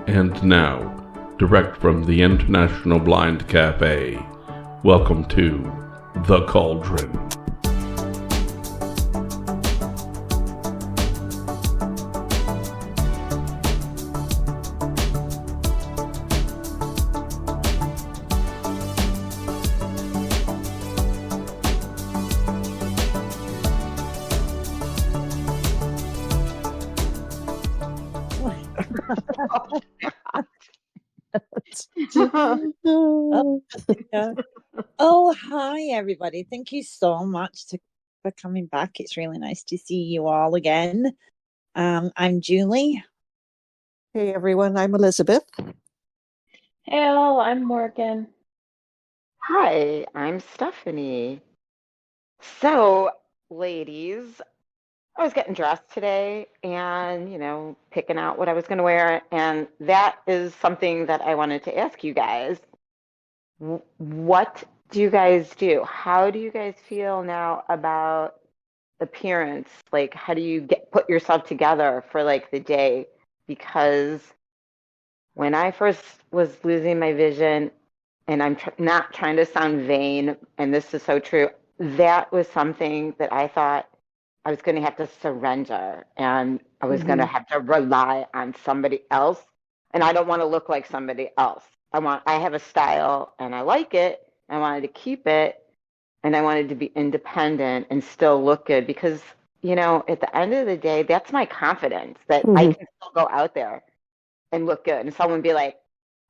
And now, direct from the International Blind Cafe, welcome to The Cauldron. Oh, hi, everybody. Thank you so much for coming back. It's really nice to see you all again. I'm Julie. Hey, everyone. I'm Elizabeth. Hey all, I'm Morgan. Hi, I'm Stephanie. So, ladies, I was getting dressed today and, picking out what I was going to wear. And that is something that I wanted to ask you guys. What do you guys do? How do you guys feel now about appearance? Like, how do you put yourself together for like the day? Because when I first was losing my vision, and I'm not trying to sound vain, and this is so true, that was something that I thought I was going to have to surrender and I was going to have to rely on somebody else. And I don't want to look like somebody else. I have a style and I like it. I wanted to keep it and I wanted to be independent and still look good because, at the end of the day, that's my confidence that I can still go out there and look good. And someone be like,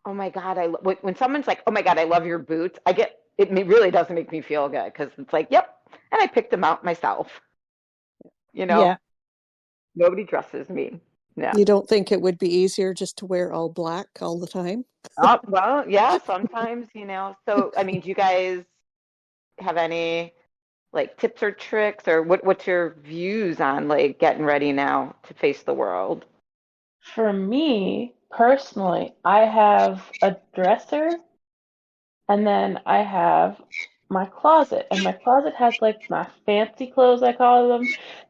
oh my God, when someone's like, oh my God, I love your boots, it really doesn't make me feel good because it's like, yep. And I picked them out myself. Yeah. Nobody dresses me. No. You don't think it would be easier just to wear all black all the time? Well, yeah, sometimes, So, I mean, do you guys have any like tips or tricks or what's your views on like getting ready now to face the world? For me, personally, I have a dresser and then I have my closet. And my closet has like my fancy clothes, I call them,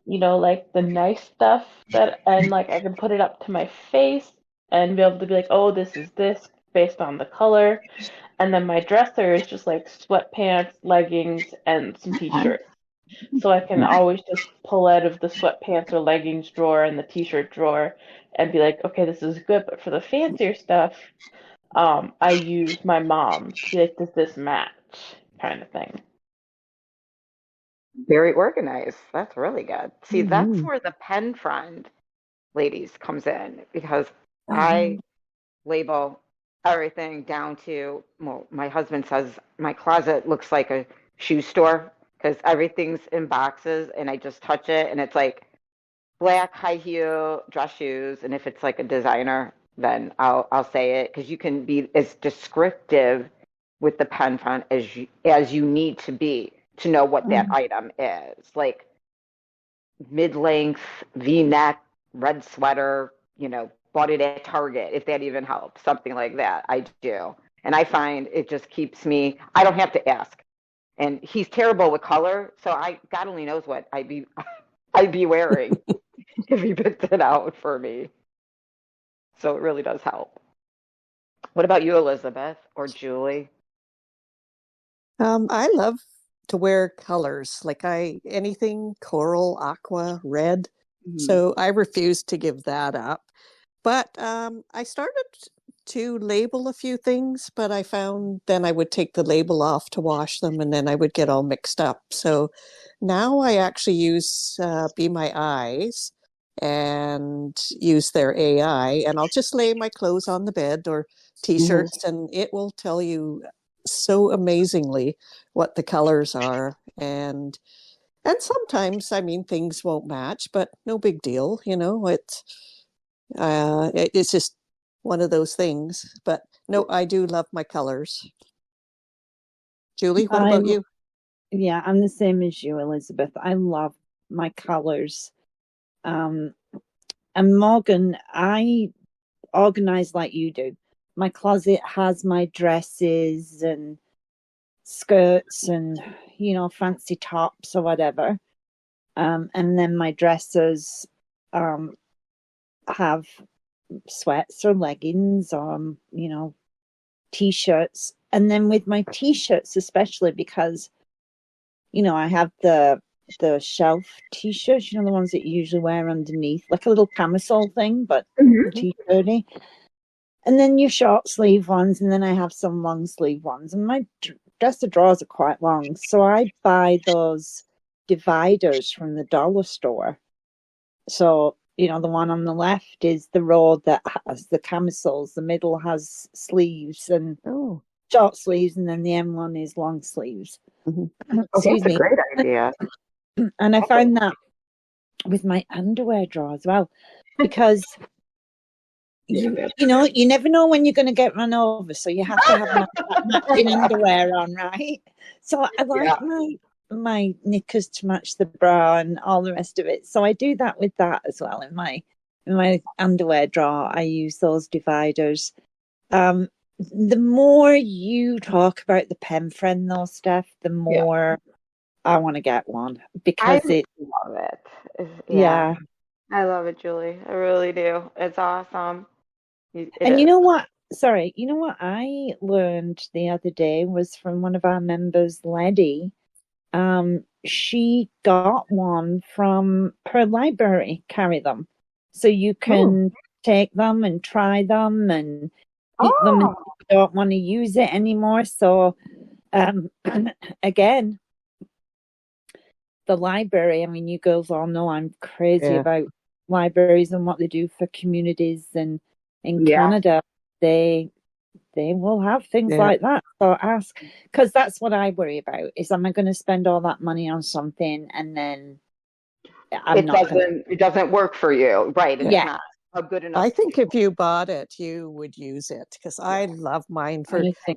like the nice stuff and like I can put it up to my face and be able to be like, oh, this is this based on the color. And then my dresser is just like sweatpants, leggings, and some t-shirts. So I can always just pull out of the sweatpants or leggings drawer and the t-shirt drawer and be like, okay, this is good. But for the fancier stuff, I use my mom's to be like, does this match? Kind of thing. Very organized. That's really good. See, that's where the pen friend ladies comes in because I label everything down to, well, my husband says my closet looks like a shoe store because everything's in boxes and I just touch it and it's like black high heel dress shoes. And if it's like a designer, then I'll say it because you can be as descriptive with the pen font as you need to be to know what that item is. Like mid-length V-neck, red sweater, bought it at Target, if that even helps, something like that. I do. And I find it just keeps me, I don't have to ask. And he's terrible with color, so God only knows what I'd be wearing if he picked it out for me. So it really does help. What about you, Elizabeth or Julie? I love to wear colors, like anything coral, aqua, red. So I refuse to give that up. But I started to label a few things, but I found then I would take the label off to wash them and then I would get all mixed up. So now I actually use Be My Eyes and use their AI, and I'll just lay my clothes on the bed or t-shirts and it will tell you so amazingly what the colors are. And sometimes, I mean, things won't match, but no big deal. It's just one of those things. But no, I do love my colors. Julie, what about you? Yeah, I'm the same as you, Elizabeth. I love my colors. And Morgan, I organize like you do. My closet has my dresses and skirts and, fancy tops or whatever. And then my dressers have sweats or leggings or, t-shirts. And then with my t-shirts, especially because, I have the shelf t-shirts, the ones that you usually wear underneath, like a little camisole thing, but t-shirty. And then your short sleeve ones, and then I have some long sleeve ones. And my dresser drawers are quite long, so I buy those dividers from the dollar store. So, the one on the left is the row that has the camisoles, the middle has sleeves and short sleeves, and then the M one is long sleeves. Excuse That's me. a great idea. And I find that with my underwear drawer as well, because you never know when you're going to get run over, so you have to have matching underwear on, right? So I like my knickers to match the bra and all the rest of it. So I do that with that as well. In my underwear drawer, I use those dividers. The more you talk about the pen friend though, Steph, the more I want to get one, because I love it. yeah. I love it, Julie. I really do. It's awesome. And you know what? Sorry, you know what I learned the other day was from one of our members, Lady. She got one from her library, carry them. So you can take them and try them and keep them, and you don't want to use it anymore. So again, the library, I mean, you girls all know I'm crazy about libraries and what they do for communities, and in Canada they will have things like that. So ask, because that's what I worry about, is am I going to spend all that money on something and then it doesn't work for you, right? It's not a good enough. I think if you bought it, you would use it, because I love mine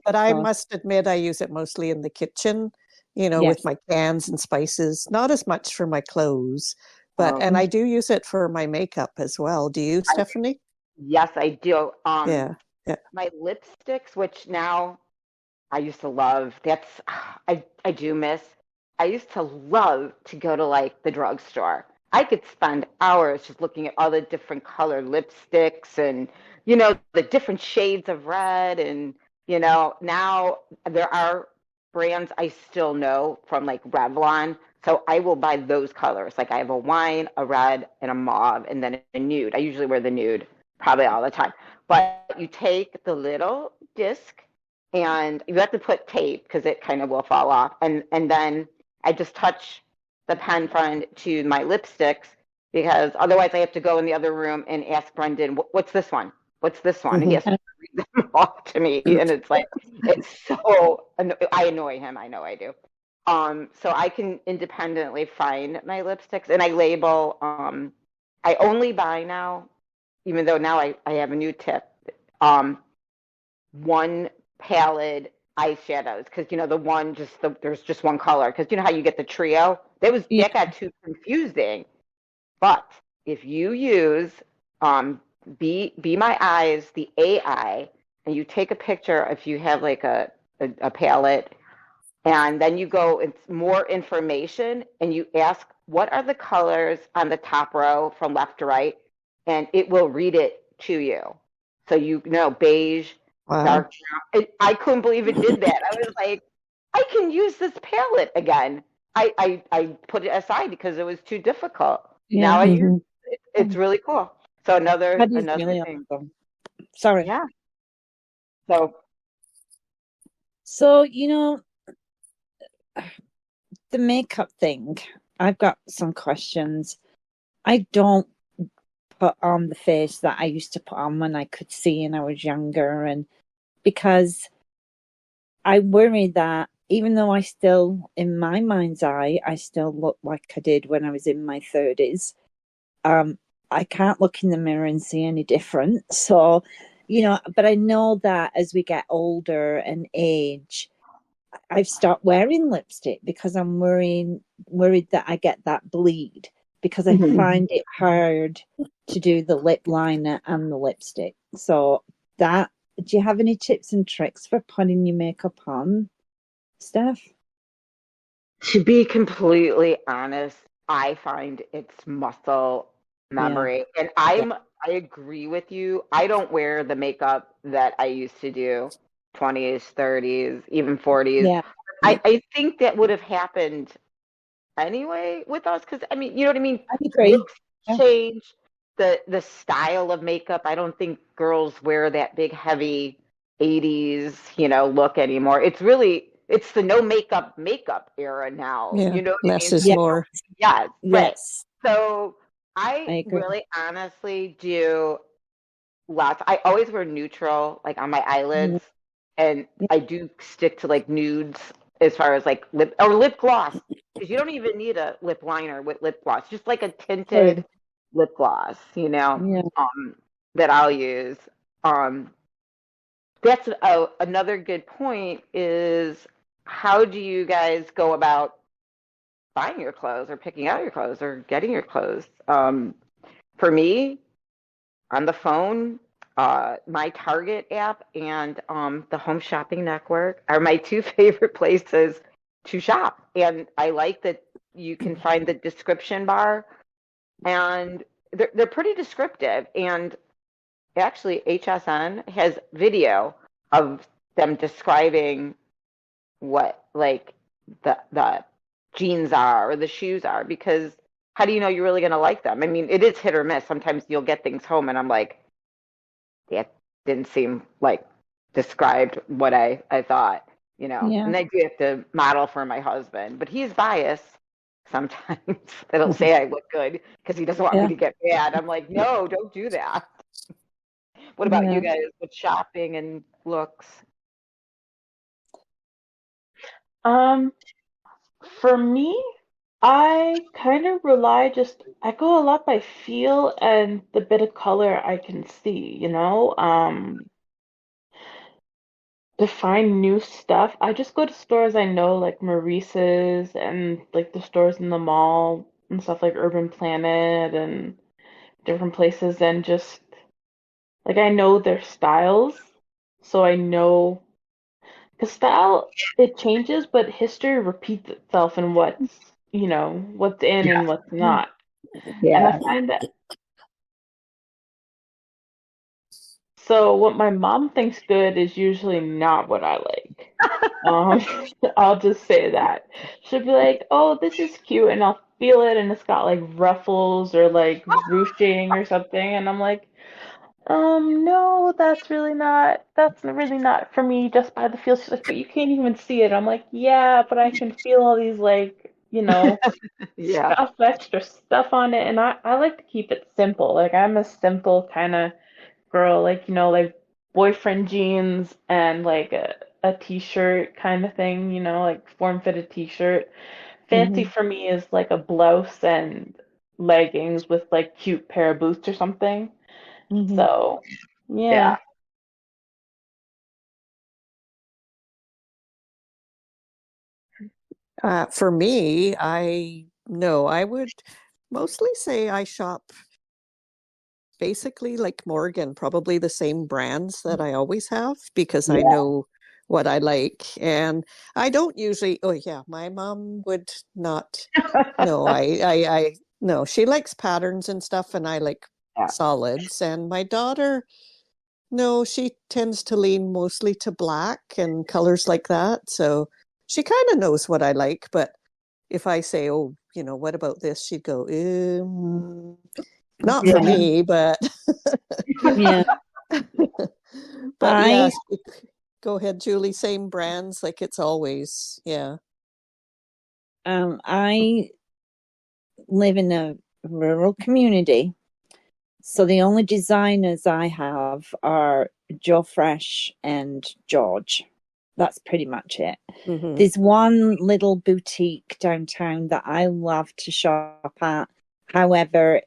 I must admit I use it mostly in the kitchen, with my cans and spices, not as much for my clothes, but and I do use it for my makeup as well. Do you, Stephanie? Yes, I do. My lipsticks, which now I used to love, I do miss. I used to love to go to like the drugstore. I could spend hours just looking at all the different color lipsticks and, the different shades of red. And, now there are brands I still know from like Revlon. So I will buy those colors. Like I have a wine, a red, and a mauve, and then a nude. I usually wear the nude probably all the time. But you take the little disc, and you have to put tape because it kind of will fall off. And then I just touch the pen friend to my lipsticks, because otherwise I have to go in the other room and ask Brendan, what's this one? What's this one? And he has to read them off to me. And it's like, I annoy him. I know I do. So I can independently find my lipsticks, and I label. I only buy now, even though now I have a new tip. One palette eyeshadows, because the one there's just one color, because how you get the trio, that got too confusing. But if you use be my eyes, the AI, and you take a picture, if you have like a palette, and then you go, it's more information, and you ask what are the colors on the top row from left to right, and it will read it to you. So beige, dark brown. I couldn't believe it did that. I was like, I can use this palette again. I put it aside because it was too difficult. Now I use it. It's really cool. So another really thing. awesome. Sorry. Yeah. So the makeup thing, I've got some questions. I don't put on the face that I used to put on when I could see and I was younger, and because I worry that even though I still, in my mind's eye, I still look like I did when I was in my 30s, I can't look in the mirror and see any different. So, but I know that as we get older and age, I've stopped wearing lipstick because I'm worried that I get that bleed, because I find it hard to do the lip liner and the lipstick. So do you have any tips and tricks for putting your makeup on, Steph? To be completely honest, I find it's muscle memory. And I agree with you. I don't wear the makeup that I used to do, 20s, 30s, even 40s. Yeah. I think that would have happened anyway with us because I mean, you know what I mean? I agree. Looks change, the style of makeup. I don't think girls wear that big heavy 80s, look anymore. It's the no makeup era now. Yeah, You know what less I mean? is more. Yes, right. Yes. So I I agree. really honestly do lots. I always wear neutral, like on my eyelids, and I do stick to like nudes as far as like lip gloss, because you don't even need a lip liner with lip gloss, just like a tinted lip gloss, Yeah. that I'll use. Um, that's another good point is how do you guys go about buying your clothes or picking out your clothes or getting your clothes? For me, on the phone, my Target app and the Home Shopping Network are my two favorite places to shop. And I like that you can find the description bar, and they're pretty descriptive. And actually, HSN has video of them describing what like the jeans are or the shoes are, because how do you know you're really going to like them? I mean, it is hit or miss. Sometimes you'll get things home and I'm like, that didn't seem like described what I thought, Yeah. And I do have to model for my husband, but he's biased sometimes. It'll say I look good because he doesn't want me to get bad. I'm like, no, don't do that. What about you guys with shopping and looks? For me, I kind of I go a lot by feel and the bit of color I can see, to find new stuff. I just go to stores I know, like Maurice's and like the stores in the mall and stuff like Urban Planet and different places, and just like I know their styles, so I know because style it changes, but history repeats itself in what's in and what's not. And I find that so what my mom thinks good is usually not what I like. Um, I'll just say that. She'll be like, "Oh, this is cute," and I'll feel it, and it's got like ruffles or like ruching or something, and I'm like, no, that's really not for me just by the feel. She's like, but you can't even see it. I'm like, yeah, but I can feel all these like, stuff, extra stuff on it. And I like to keep it simple. Like I'm a simple kind of girl, like, like boyfriend jeans and like a t-shirt kind of thing, like form-fitted t-shirt. Fancy for me is like a blouse and leggings with like cute pair of boots or something. So, yeah. For me, I would mostly say I shop basically like Morgan, probably the same brands that I always have because I know what I like. And I don't usually, oh yeah, my mom would not, no, no, she likes patterns and stuff and I like solids. And my daughter, no, she tends to lean mostly to black and colors like that. So she kind of knows what I like, but if I say, oh, what about this? She'd go, not for me, but Yeah. but yes, go ahead, Julie. Same brands, like it's always, yeah. I live in a rural community, so the only designers I have are Joe Fresh and George. That's pretty much it. There's one little boutique downtown that I love to shop at. However,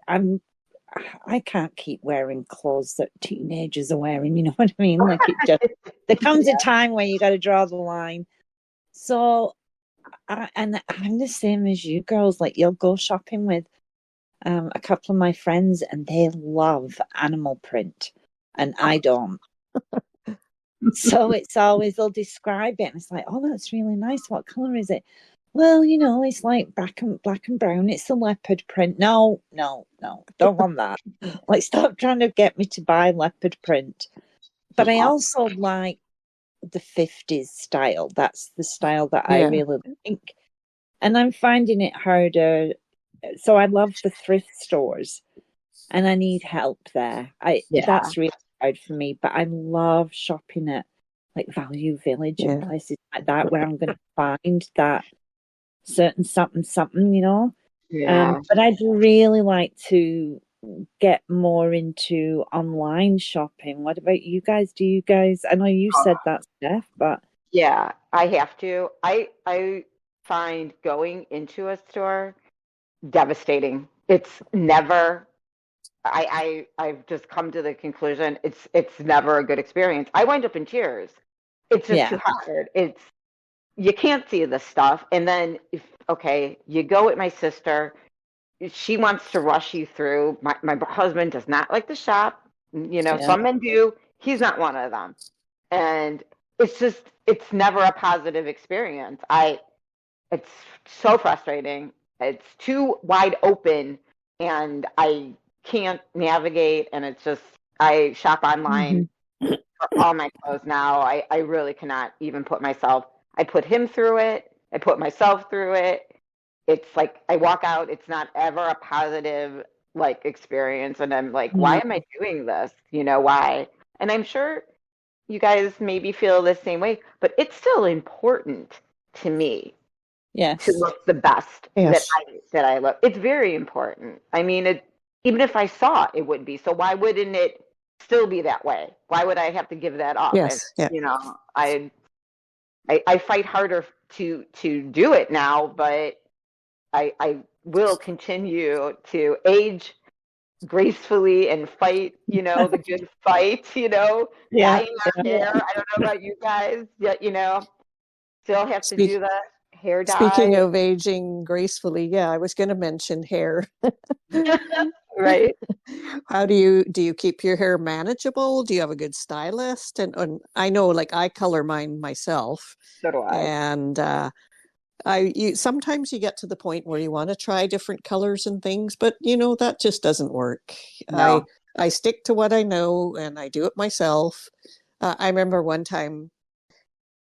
I can't keep wearing clothes that teenagers are wearing. You know what I mean? Like there comes a time where you got to draw the line. So, and I'm the same as you girls. Like you'll go shopping with a couple of my friends, and they love animal print, and I don't. So it's always they'll describe it, and it's like, oh, that's really nice. What color is it? Well, it's like black and brown. It's a leopard print. No, don't want that. Like, stop trying to get me to buy leopard print. But I also like the 50s style. That's the style that I really like. And I'm finding it harder. So I love the thrift stores and I need help there. That's really hard for me, but I love shopping at like Value Village and places like that where I'm going to find that certain something, but I'd really like to get more into online shopping. What about you guys? I know you said that, Steph, but Yeah, I have to. I find going into a store devastating. It's never I've just come to the conclusion it's never a good experience. I wind up in tears. It's just too hard. You can't see the stuff. And then you go with my sister. She wants to rush you through. My husband does not like to shop. Some men do. He's not one of them. And it's never a positive experience. It's so frustrating. It's too wide open and I can't navigate, and it's just I shop online for all my clothes now. I really cannot even I put him through it. I put myself through it. It's like I walk out, it's not ever a positive like experience, and I'm like, why am I doing this? Why? And I'm sure you guys maybe feel the same way, but it's still important to me to look the best that I look. It's very important. I mean, even if I saw it would be. So why wouldn't it still be that way? Why would I have to give that up? Yes. I fight harder to do it now, but I will continue to age gracefully and fight, the good fight, dyeing our hair. I don't know about you guys, yet, still have to do the hair dye. Speaking of aging gracefully, I was going to mention hair. Right. How do you keep your hair manageable? Do you have a good stylist? And I know, like, I color mine myself. So do I. And sometimes you get to the point where you want to try different colors and things, but that just doesn't work. No. I stick to what I know and I do it myself. I remember one time,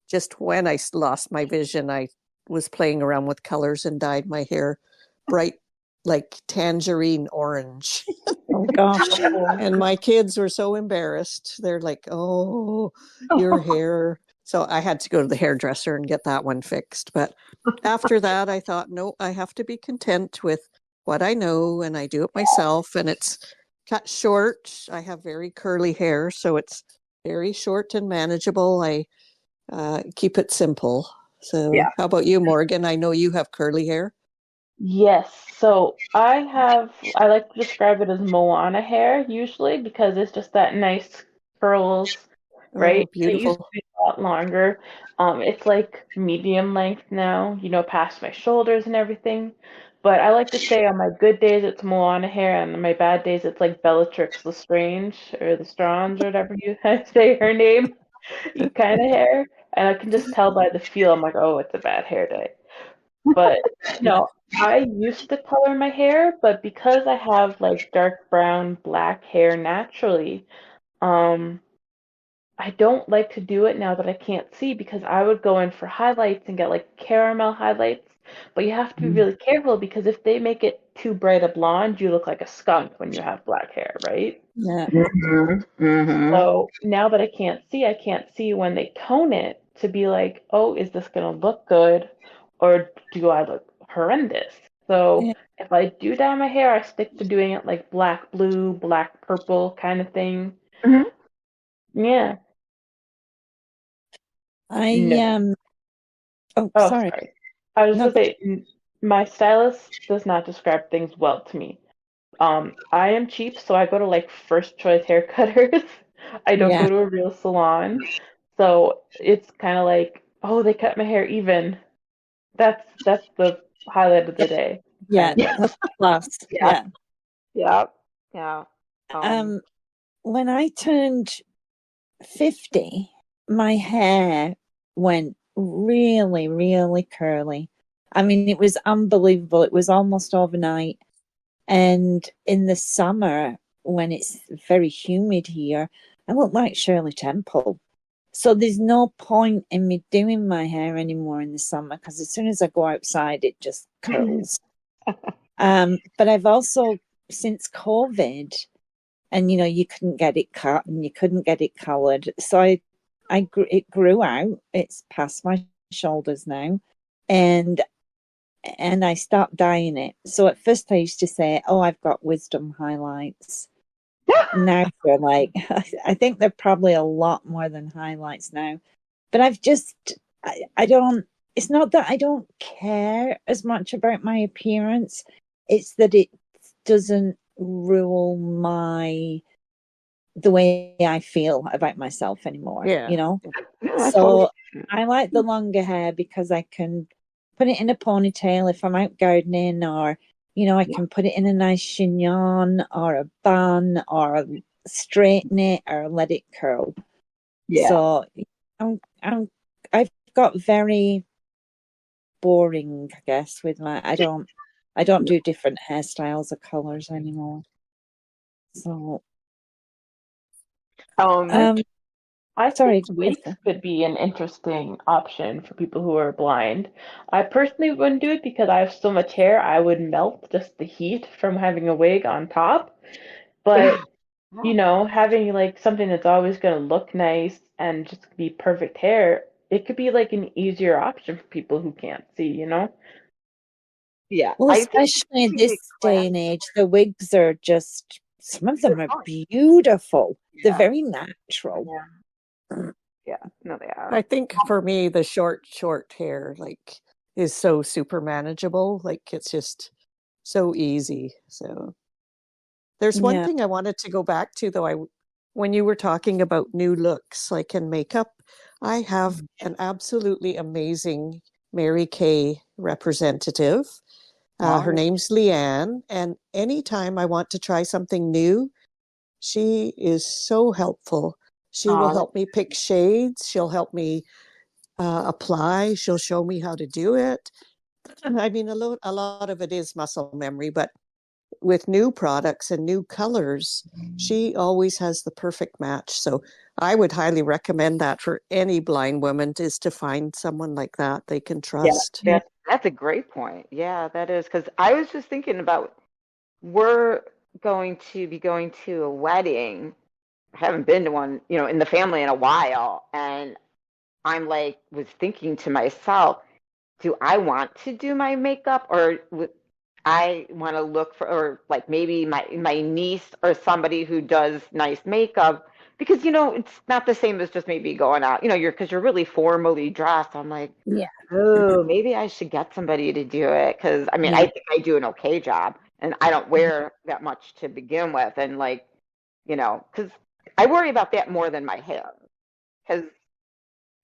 just when I lost my vision, I was playing around with colors and dyed my hair bright, like tangerine orange. Oh gosh. And my kids were so embarrassed. They're like, "Oh, your hair." So I had to go to the hairdresser and get that one fixed. But after that, I thought, no, I have to be content with what I know, and I do it myself. And it's cut short. I have very curly hair, so it's very short and manageable. I keep it simple. So how about you, Morgan? I know you have curly hair. Yes, so I like to describe it as Moana hair usually because it's just that nice curls, right? Oh, beautiful. It used to be a lot longer. It's like medium length now, past my shoulders and everything. But I like to say on my good days it's Moana hair, and on my bad days it's like Bellatrix Lestrange or Lestrange or whatever you say her name, kind of hair. And I can just tell by the feel. I'm like, oh, it's a bad hair day. But I used to color my hair, but because I have like dark brown, black hair naturally, um, I don't like to do it now that I can't see because I would go in for highlights and get like caramel highlights. But you have to be really careful because if they make it too bright a blonde, you look like a skunk when you have black hair, right? Yeah. So now that I can't see when they tone it to be like, oh, is this gonna look good or do I look horrendous? So if I do dye my hair, I stick to doing it like black blue, black purple kind of thing. Yeah. Oh, Oh, sorry. I was gonna say my stylist does not describe things well to me. I am cheap, so I go to like first choice hair cutters. I don't go to a real salon. So it's kind of like, oh, they cut my hair even. That's the highlight of the day. Yeah, that's plus. Yeah. When I turned 50, my hair went really, really curly. I mean, it was unbelievable. It was almost overnight. And in the summer, when it's very humid here, I look like Shirley Temple. So there's no point in me doing my hair anymore in the summer because as soon as I go outside, it just curls. But I've also, since COVID, and you couldn't get it cut and you couldn't get it colored, so it grew out. It's past my shoulders now, and I stopped dyeing it. So at first I used to say, "Oh, I've got wisdom highlights." Now they're like, I think they're probably a lot more than highlights now. But I don't, it's not that I don't care as much about my appearance. It's that it doesn't rule the way I feel about myself anymore, Yeah. No, that's So totally- I like the longer hair because I can put it in a ponytail if I'm out gardening, or I can put it in a nice chignon or a bun, or straighten it or let it curl. Yeah. So I've got very boring, I guess, with I don't do different hairstyles or colors anymore. So I sorry, think wigs could be an interesting option for people who are blind. I personally wouldn't do it because I have so much hair, I would melt just the heat from having a wig on top. But, having like something that's always going to look nice and just be perfect hair, it could be like an easier option for people who can't see. Yeah. well, I think especially in this day and age, the wigs are just, some of them are beautiful. They're very natural. Yeah, no, they are. I think for me, the short hair is so super manageable. Like it's just so easy. So there's one Yeah. thing I wanted to go back to though. When you were talking about new looks, like in makeup, I have an absolutely amazing Mary Kay representative. Her name's Leanne, and anytime I want to try something new, she is so helpful. She will help me pick shades. She'll help me apply. She'll show me how to do it. I mean, a lot of it is muscle memory, but with new products and new colors, she always has the perfect match. So I would highly recommend that for any blind woman, is to find someone like that they can trust. Yeah, that's a great point. Yeah, that is, because I was just thinking about, we're going to be going to a wedding. I haven't been to one, in the family in a while, and I'm like, was thinking to myself, do I want to do my makeup, or I want to look for, or like maybe my niece or somebody who does nice makeup, because it's not the same as just maybe going out, because you're really formally dressed. I'm like, Yeah. oh, maybe I should get somebody to do it, because I mean, I think I do an okay job, and I don't wear that much to begin with, and like, because I worry about that more than my hair, because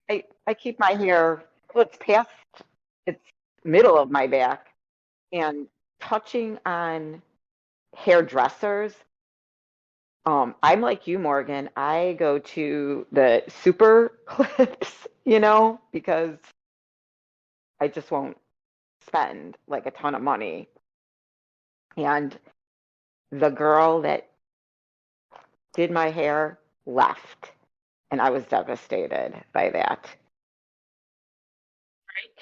I keep my hair, well, it's past, it's middle of my back, and touching on hairdressers, I'm like you, Morgan. I go to the super clips, because I just won't spend like a ton of money. And the girl that did my hair left, and I was devastated by that.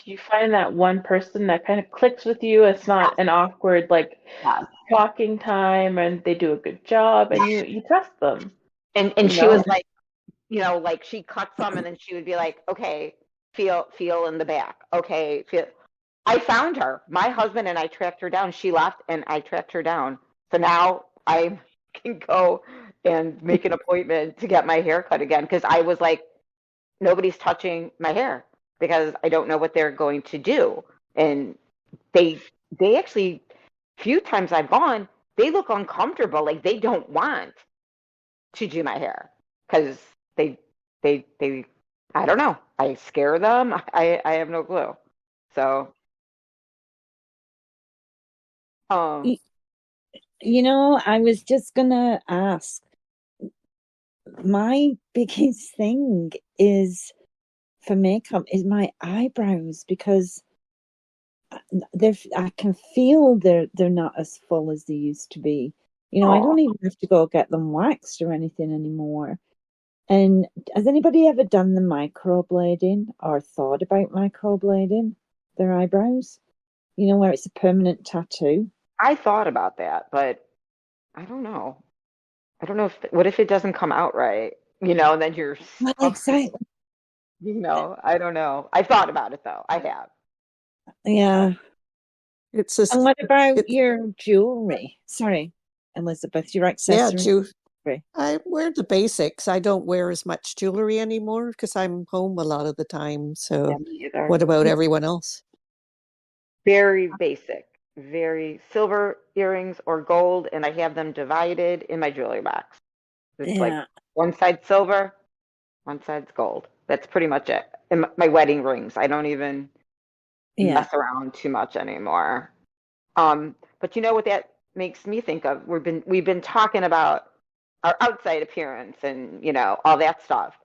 You find that one person that kind of clicks with you. It's not an awkward like Yeah. talking time, and they do a good job, and you trust them. And she was like, like she cut some, and then she would be like, okay, feel in the back. Okay, feel. I found her. My husband and I tracked her down. She left, and I tracked her down. So now I can go and make an appointment to get my hair cut again, because I was like, nobody's touching my hair because I don't know what they're going to do. And they actually, few times I've gone, they look uncomfortable, like they don't want to do my hair, because they I don't know. I scare them. I have no clue. So I was just gonna ask, my biggest thing is for makeup is my eyebrows, because I can feel they're not as full as they used to be. You know, I don't even have to go get them waxed or anything anymore. And has anybody ever done the microblading or thought about microblading their eyebrows? You know, where it's a permanent tattoo. I thought about that, but I don't know. I don't know what if it doesn't come out right? You know, and then you're Well, stuck. exactly. You know, I don't know. I thought about it though. I have. Yeah. It's just, And what about it's, your jewelry? Sorry, Elizabeth, your yeah, accessories. I wear the basics. I don't wear as much jewelry anymore because I'm home a lot of the time. So, Yeah, me either. what about everyone else? Very basic, very silver earrings or gold, and I have them divided in my jewelry box. It's like Yeah. one side silver, one side's gold. That's pretty much it. And my wedding rings, I don't even Yeah. mess around too much anymore. But you know what that makes me think of? We've been talking about our outside appearance and you know all that stuff.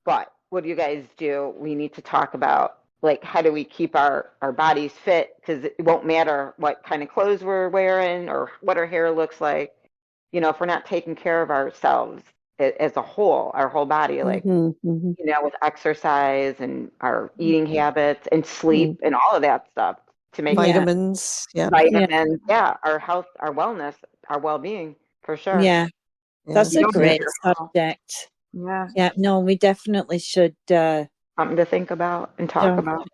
But what do you guys do? We need to talk about like how do we keep our bodies fit because it won't matter what kind of clothes we're wearing or what our hair looks like. You know, if we're not taking care of ourselves as a whole, our whole body, like you know, with exercise and our eating habits and sleep and all of that stuff to make Vitamins. Yeah. vitamins, yeah, our health, our wellness, our well-being for sure. Yeah. That's You a don't great need your health. subject. Yeah, Yeah, no, we definitely should something to think about and talk about.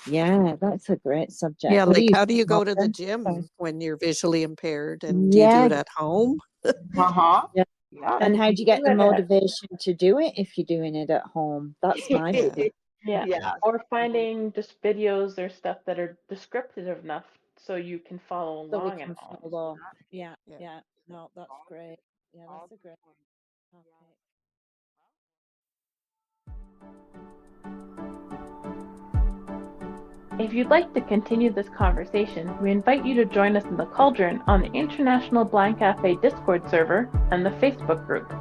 yeah, that's a great subject. Yeah, What do like you how do you think, go to the Morgan? gym when you're visually impaired and do you do Yeah, it at home? Uh-huh. yeah. Yeah. And how do you get Do the it at motivation to do it if you're doing it at home? That's my thing. Yeah. Yeah. Or finding just videos or stuff that are descriptive enough so you can follow So we along at can home. follow. Yeah, Yeah. yeah. No, that's great. Yeah, that's a great topic. If you'd like to continue this conversation, we invite you to join us in the Cauldron on the International Blind Cafe Discord server and the Facebook group.